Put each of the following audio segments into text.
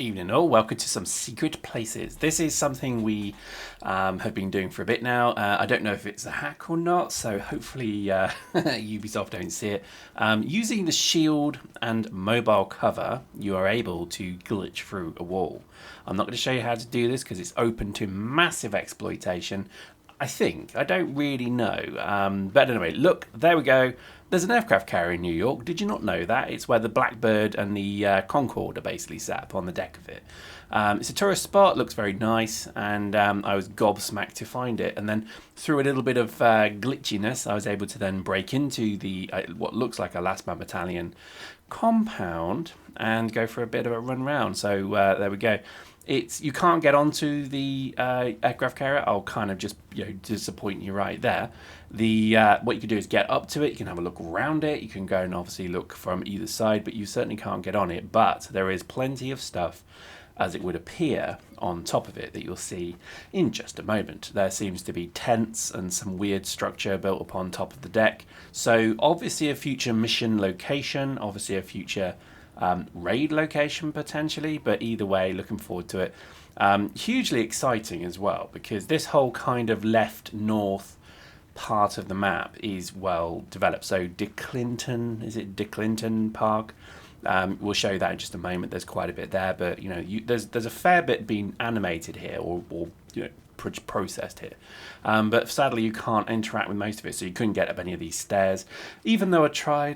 Evening all, welcome to some secret places. This is something we have been doing for a bit now. I don't know if it's a hack or not, so hopefully Ubisoft don't see it. Using the shield and mobile cover, you are able to glitch through a wall. I'm not going to show you how to do this because it's open to massive exploitation. I don't really know. But anyway, look, there we go. There's an aircraft carrier in New York. Did you not know that? It's where the Blackbird and the Concorde are basically sat up on the deck of it. It's a tourist spot, looks very nice, and I was gobsmacked to find it. And then through a little bit of glitchiness, I was able to then break into the what looks like a Last Man Battalion compound and go for a bit of a run round. So there we go. You can't get onto the aircraft carrier. I'll kind of just disappoint you right there. What you can do is get up to it. You can have a look around it. You can go and obviously look from either side, but you certainly can't get on it. But there is plenty of stuff, as it would appear, on top of it that you'll see in just a moment. There seems to be tents and some weird structure built upon top of the deck. So obviously a future mission location, obviously a future raid location potentially, but either way, looking forward to it. Hugely exciting as well, because this whole kind of left north part of the map is well developed. So DeClinton Park? We'll show you that in just a moment. There's quite a bit there, but there's a fair bit being animated here, or processed here, but sadly you can't interact with most of it, so you couldn't get up any of these stairs, even though I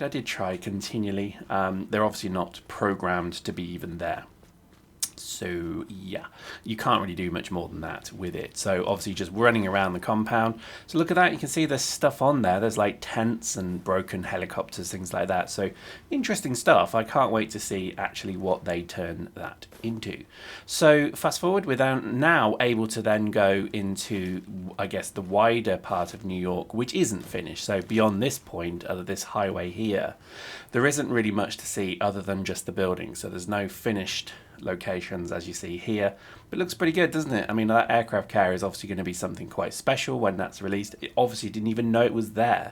did try continually. They're obviously not programmed to be even there, so yeah, you can't really do much more than that with it. So obviously just running around the compound. So look at that, you can see there's stuff on there. There's like tents and broken helicopters, things like that. So interesting stuff. I can't wait to see actually what they turn that into. So fast forward, we're now able to then go into, I guess, the wider part of New York, which isn't finished. So beyond this point, this highway here, there isn't really much to see other than just the buildings. So there's no finished locations as you see here, but it looks pretty good, doesn't it? I mean, that aircraft carrier is obviously going to be something quite special when that's released. It obviously didn't even know it was there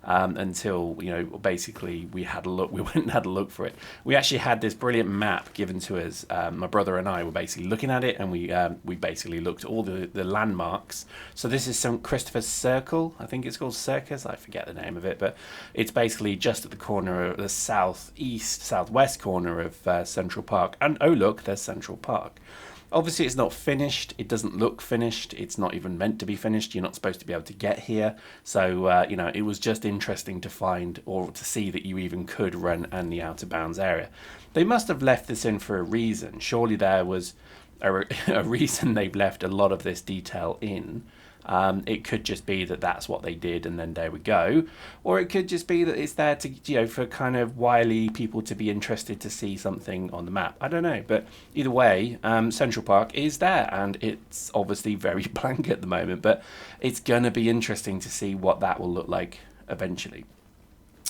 until basically we went and had a look for it. We actually had this brilliant map given to us. My brother and I were basically looking at it, and we basically looked at all the landmarks. So this is some Christopher's Circle, I think it's called Circus, I forget the name of it, but it's basically just at the corner of the southwest corner of Central Park. And oh look, there's Central Park. Obviously it's not finished, it doesn't look finished, it's not even meant to be finished, you're not supposed to be able to get here. So it was just interesting to find, or to see, that you even could run in the out of bounds area. They must have left this in for a reason. Surely there was a reason they've left a lot of this detail in. It could just be that that's what they did and then there we go, or it could just be that it's there to for kind of wily people to be interested to see something on the map. I don't know, but either way, Central Park is there, and it's obviously very blank at the moment, but it's gonna be interesting to see what that will look like eventually.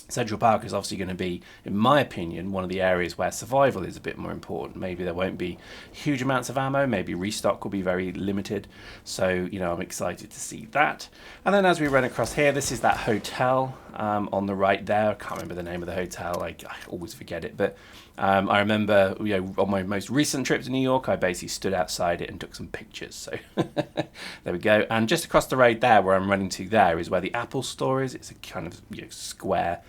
Central Park is obviously going to be, in my opinion, one of the areas where survival is a bit more important. Maybe there won't be huge amounts of ammo, maybe restock will be very limited. So, I'm excited to see that. And then as we run across here, this is that hotel on the right there. I can't remember the name of the hotel, I always forget it. But I remember, on my most recent trip to New York, I basically stood outside it and took some pictures. So there we go. And just across the road there, where I'm running to there, is where the Apple store is. It's a kind of square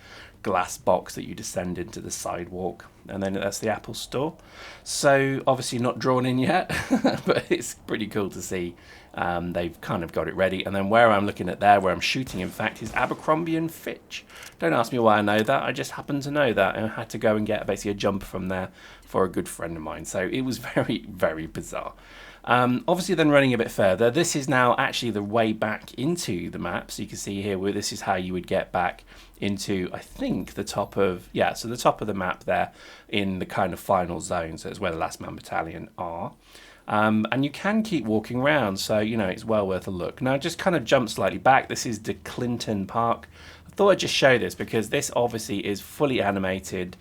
glass box that you descend into the sidewalk, and then that's the Apple store. So obviously not drawn in yet, but it's pretty cool to see. They've kind of got it ready. And then where I'm looking at there, where I'm shooting, in fact, is Abercrombie and Fitch. Don't ask me why I know that. I just happen to know that, and I had to go and get basically a jumper from there for a good friend of mine. So it was very, very bizarre. Obviously then running a bit further, this is now actually the way back into the map. So you can see here where this is how you would get back into, I think, the top of the map there in the kind of final zone. So it's where the Last Man Battalion are. And you can keep walking around, so it's well worth a look. Now just kind of jump slightly back. This is DeClinton Park. I thought I'd just show this because this obviously is fully animated,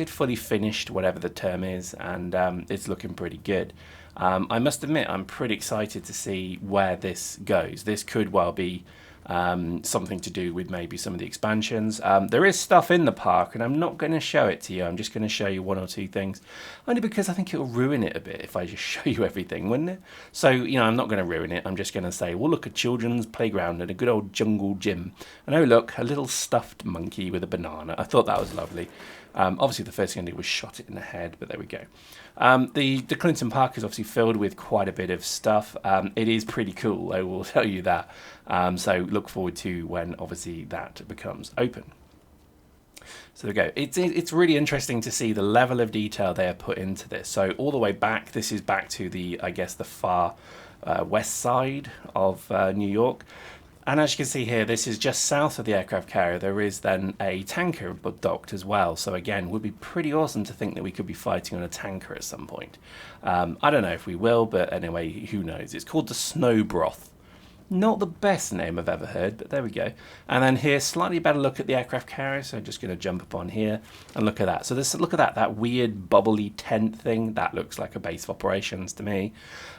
fully finished, whatever the term is, and it's looking pretty good. I must admit, I'm pretty excited to see where this goes. This could well be something to do with maybe some of the expansions. There is stuff in the park, and I'm not going to show it to you. I'm just going to show you one or two things, only because I think it'll ruin it a bit if I just show you everything, wouldn't it? So, you know, I'm not going to ruin it. I'm just going to say, well, look, a children's playground and a good old jungle gym. And oh, look, a little stuffed monkey with a banana. I thought that was lovely. Obviously, the first thing I did was shot it in the head, but there we go. The Clinton Park is obviously filled with quite a bit of stuff. It is pretty cool, I will tell you that. So look forward to when, obviously, that becomes open. So there we go. It's really interesting to see the level of detail they have put into this. So all the way back, this is back to the, I guess, the far west side of New York. And as you can see here, this is just south of the aircraft carrier. There is then a tanker docked as well. So again, would be pretty awesome to think that we could be fighting on a tanker at some point. I don't know if we will, but anyway, who knows? It's called the Snow Broth. Not the best name I've ever heard, but there we go. And then here, slightly better look at the aircraft carrier. So I'm just going to jump up on here and look at that. So this, look at that weird bubbly tent thing. That looks like a base of operations to me.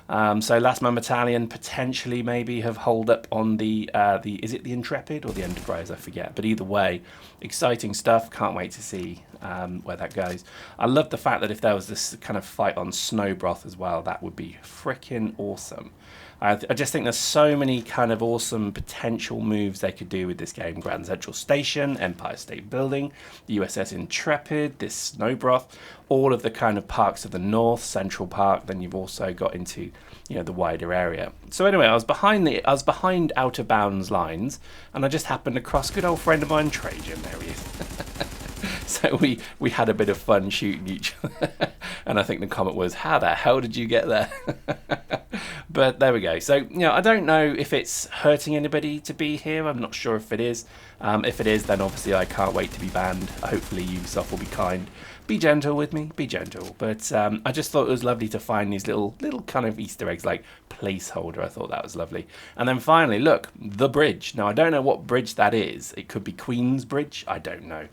So Last Man Battalion potentially maybe have holed up on the is it the Intrepid or the Enterprise? I forget. But either way, exciting stuff. Can't wait to see where that goes. I love the fact that if there was this kind of fight on Snow Broth as well, that would be freaking awesome. I just think there's so many kind of awesome potential moves they could do with this game. Grand Central Station, Empire State Building, the USS Intrepid, this Snow Broth, all of the kind of parks of the north, Central Park. Then you've also got into, you know, the wider area. So anyway, I was behind Outer Bounds lines, and I just happened across good old friend of mine, Trajan. There he is. So we had a bit of fun shooting each other. And I think the comment was, how the hell did you get there? But there we go. So, you know, I don't know if it's hurting anybody to be here. I'm not sure if it is. If it is, then obviously I can't wait to be banned. Hopefully Ubisoft will be kind. Be gentle with me. Be gentle. But I just thought it was lovely to find these little kind of Easter eggs, like placeholder. I thought that was lovely. And then finally, look, the bridge. Now, I don't know what bridge that is. It could be Queen's Bridge. I don't know.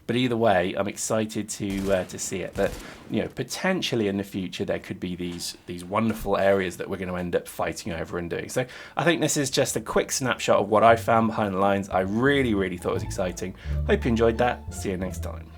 But either way, I'm excited to see it. That, you know, potentially in the future there could be these wonderful areas that we're going to end up fighting over and doing. So I think this is just a quick snapshot of what I found behind the lines. I really thought it was exciting. Hope you enjoyed that. See you next time.